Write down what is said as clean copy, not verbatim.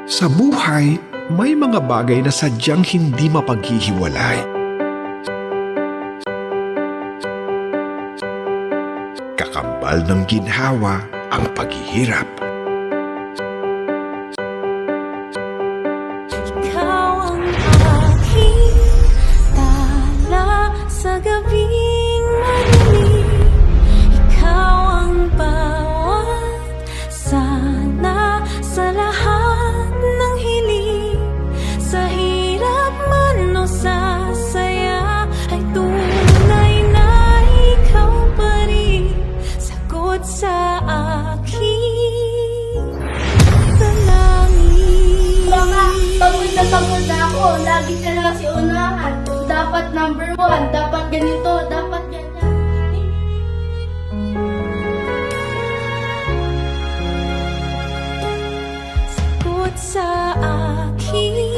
Sa buhay, may mga bagay na sadyang hindi mapaghihiwalay. Kakambal ng ginhawa ang paghihirap. Ikaw ang aking tala sa gabing madilim. Ikaw ang bawat sana sa lahat ng hiling. Sa hirap man o sa saya ay tunay na ikaw pa rin. Sagot sa aking dalangin. Baka pagod na ako, lagi ka na lang si unahan. Dapat number 1, dapat ganito, dapat ganyan. Sagot sa aking